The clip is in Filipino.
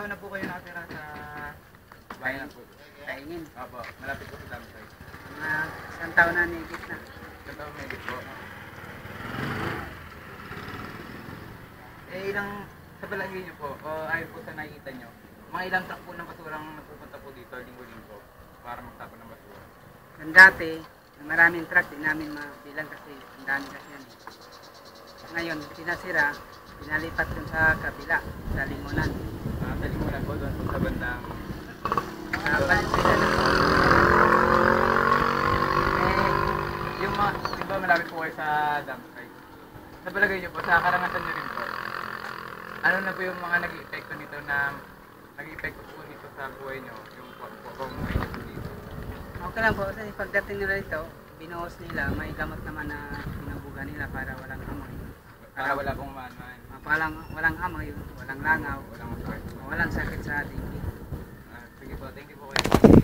taon na po kayo nakatira sa bayan na po? Kaingin. Opo, malapit po sa dam site. Mga isang taon na nigit na. Isang taon na higit po. Eh, ilang sa palagay niyo po, o ayon po sa nakikita niyo, mga ilang truck po ng basurang napupunta po dito linggo-linggo para magtapon ng basura? Yung dati, maraming truck, di namin mabilang kasi ang dami kasi yan. Ngayon, pinasira, pinalipat dun sa kabila, sa Lingunan. Sa Lingunan po, doon po sa bandang... Sa Valenzuela na po. Eh, yung mga, di ba malapit po kayo sa dam site? Sa palagay niyo po, sa karanasan niyo rin po, ano na po yung mga nag-epekto nito na nag-epekto po nito sa buhay niyo, yung pamumuhay niyo po dito? Okay lang po, kasi pagdating nila dito, binuhos nila, may gamot naman na binubuga nila para walang amoy. Para wala pong maanuhan. Walang amoy, walang langaw, Walang masakit. walang sakit sa dingding. Sige po, thank you po kayo.